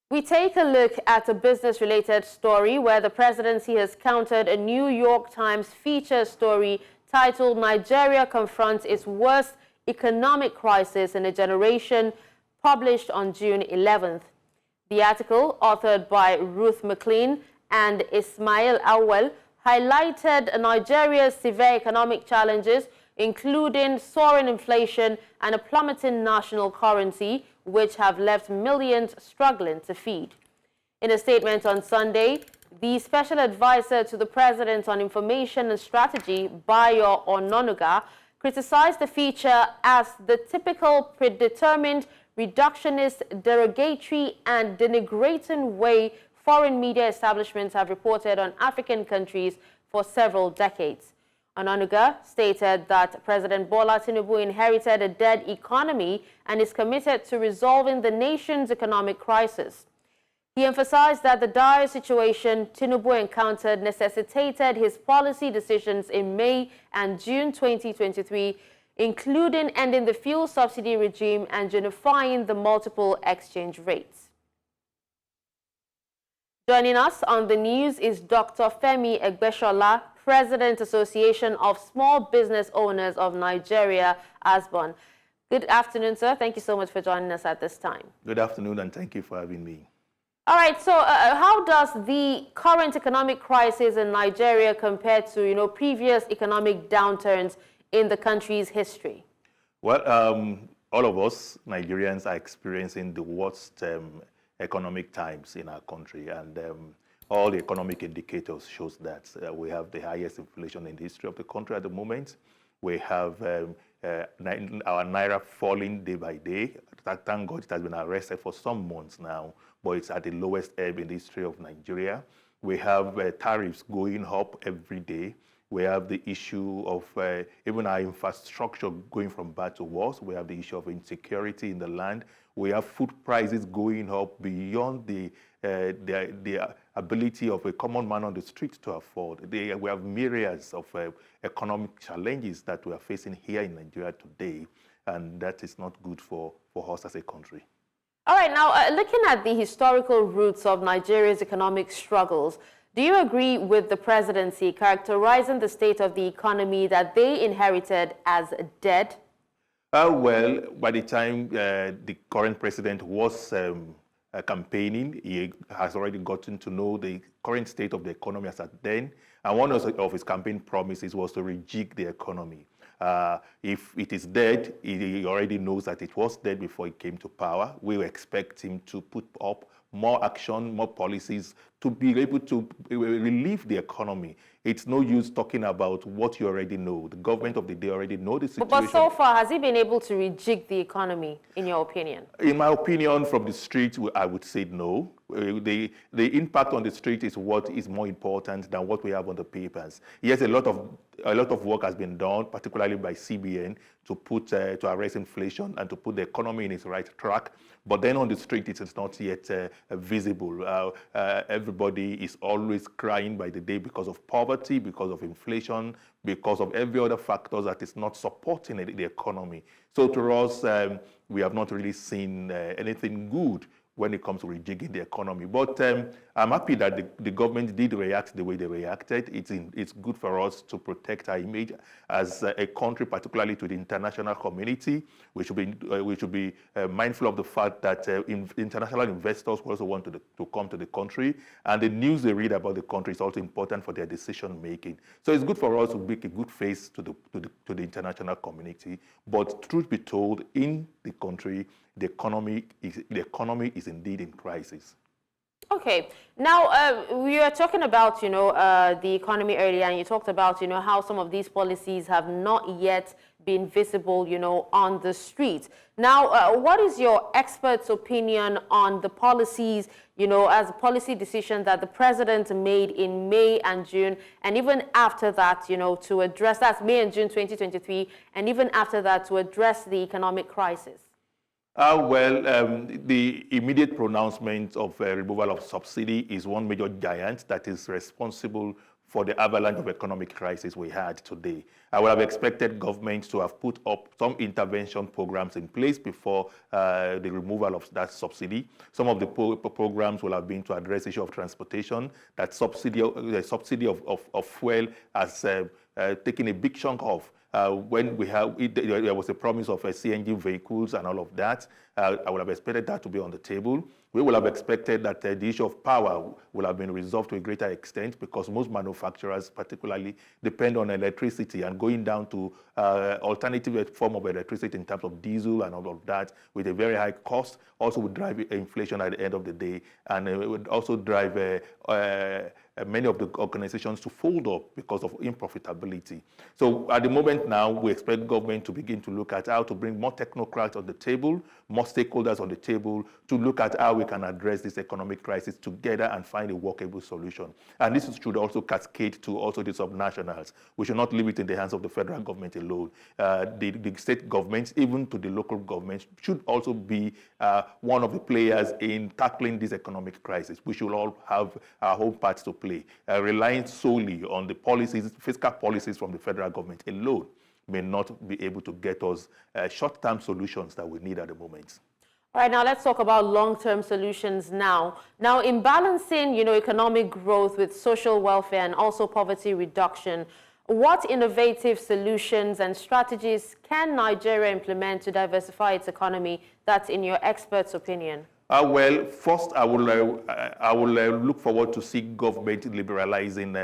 We take a look at a business-related story where the presidency has countered a New York Times feature story titled "Nigeria Confronts Its Worst Economic Crisis in a Generation," published on June 11th. The article, authored by Ruth McLean and Ismail Awel, highlighted Nigeria's severe economic challenges, including soaring inflation and a plummeting national currency, which have left millions struggling to feed. In a statement on Sunday, the special advisor to the president on information and strategy, Bayo Onanuga, criticized the feature as the typical predetermined, reductionist, derogatory and denigrating way foreign media establishments have reported on African countries for several decades. Onanuga stated that President Bola Tinubu inherited a dead economy and is committed to resolving the nation's economic crisis. He emphasized that the dire situation Tinubu encountered necessitated his policy decisions in May and June 2023, including ending the fuel subsidy regime and unifying the multiple exchange rates. Joining us on the news is Dr. Femi Egbeshola, President, Association of Small Business Owners of Nigeria, ASBON. Good afternoon, sir. Thank you so much for joining us at this time. Good afternoon, and thank you for having me. All right, so how does the current economic crisis in Nigeria compare to, previous economic downturns in the country's history? Well, all of us Nigerians are experiencing the worst economic times in our country, and all the economic indicators shows that we have the highest inflation in the history of the country at the moment. We have our naira falling day by day. Thank God it has been arrested for some months now, but it's at the lowest ebb in the history of Nigeria. We have tariffs going up every day. We have the issue of even our infrastructure going from bad to worse. We have the issue of insecurity in the land. We have food prices going up beyond the ability of a common man on the street to afford. We have myriads of economic challenges that we are facing here in Nigeria today, and that is not good for us as a country. All right, now looking at the historical roots of Nigeria's economic struggles, do you agree with the presidency characterizing the state of the economy that they inherited as dead? Well, by the time the current president was campaigning, he has already gotten to know the current state of the economy as at then. And one of his campaign promises was to rejig the economy. If it is dead, he already knows that it was dead before he came to power. We expect him to put up more action, more policies to be able to relieve the economy. It's no use talking about what you already know. The government of the day already know the situation. But so far, has he been able to rejig the economy, in your opinion? In my opinion, from the street, I would say no. The impact on the street is what is more important than what we have on the papers. Yes, a lot of work has been done, particularly by CBN, to arrest inflation and to put the economy in its right track. But then on the street, it is not yet visible. Everybody is always crying by the day because of poverty, because of inflation, because of every other factor that is not supporting the economy. So to us, we have not really seen anything good when it comes to rejigging the economy. But I'm happy that the government did react the way they reacted. It's good for us to protect our image as a country, particularly to the international community. We should be mindful of the fact that international investors who also want to come to the country, and the news they read about the country is also important for their decision making. So it's good for us to make a good face to the international community. But truth be told, in the country, the economy is indeed in crisis. Okay. Now, we were talking about, the economy earlier, and you talked about, how some of these policies have not yet been visible, on the street. Now, what is your expert's opinion on the policies, as a policy decision that the president made in May and June, and even after that, to address, that's May and June 2023, and even after that, to address the economic crisis? The immediate pronouncement of removal of subsidy is one major giant that is responsible for the avalanche of economic crisis we had today. I would have expected governments to have put up some intervention programs in place before the removal of that subsidy. Some of the programs will have been to address the issue of transportation. That subsidy, the subsidy of fuel has taken a big chunk off. When there was a promise of CNG vehicles and all of that, I would have expected that to be on the table. We would have expected that the issue of power would have been resolved to a greater extent, because most manufacturers particularly depend on electricity, and going down to alternative form of electricity in terms of diesel and all of that with a very high cost also would drive inflation at the end of the day, and it would also drive many of the organizations to fold up because of unprofitability. So at the moment now, we expect government to begin to look at how to bring more technocrats on the table, more stakeholders on the table, to look at how we can address this economic crisis together and find a workable solution. And this should also cascade to also the subnationals. We should not leave it in the hands of the federal government alone. The state governments, even to the local governments, should also be one of the players in tackling this economic crisis. We should all have our own parts to play. Relying solely on the policies, fiscal policies from the federal government alone may not be able to get us short-term solutions that we need at the moment. All right, now let's talk about long-term solutions now. Now, in balancing, economic growth with social welfare and also poverty reduction, what innovative solutions and strategies can Nigeria implement to diversify its economy? That's in your expert's opinion. Well, first, I will look forward to see government liberalizing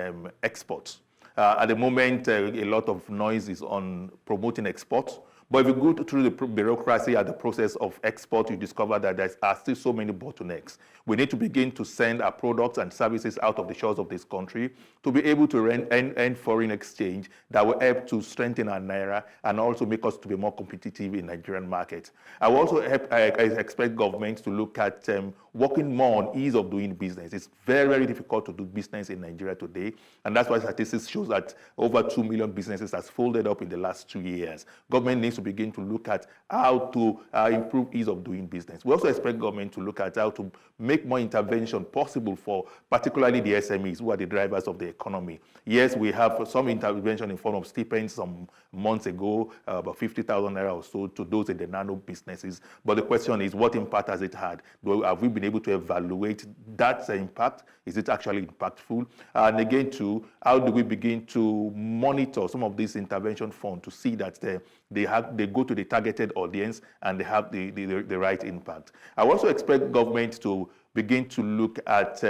exports. At the moment, a lot of noise is on promoting exports. But if you go through the bureaucracy at the process of export, you discover that there are still so many bottlenecks. We need to begin to send our products and services out of the shores of this country to be able to earn foreign exchange that will help to strengthen our naira and also make us to be more competitive in Nigerian markets. I will also expect governments to look at working more on ease of doing business. It's very, very difficult to do business in Nigeria today, and that's why statistics shows that over 2 million businesses has folded up in the last 2 years. Government needs to begin to look at how to improve ease of doing business. We also expect government to look at how to make more intervention possible for particularly the SMEs, who are the drivers of the economy. Yes, we have some intervention in form of stipends some months ago, about 50,000 naira or so to those in the nano businesses. But the question is, what impact has it had? Have we been able to evaluate that impact? Is it actually impactful? And again, too, how do we begin to monitor some of these intervention funds to see that they go to the targeted audience and they have the right impact? I also expect government to begin to look at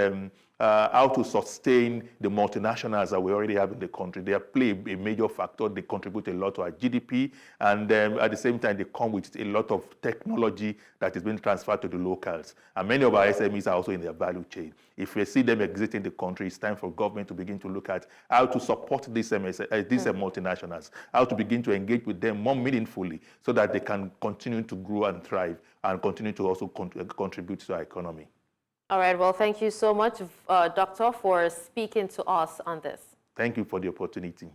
how to sustain the multinationals that we already have in the country. They play a major factor. They contribute a lot to our GDP, and at the same time, they come with a lot of technology that is being transferred to the locals. And many of our SMEs are also in their value chain. If we see them exiting the country, it's time for government to begin to look at how to support these multinationals, how to begin to engage with them more meaningfully so that they can continue to grow and thrive and continue to also contribute to our economy. All right. Well, thank you so much, Doctor, for speaking to us on this. Thank you for the opportunity.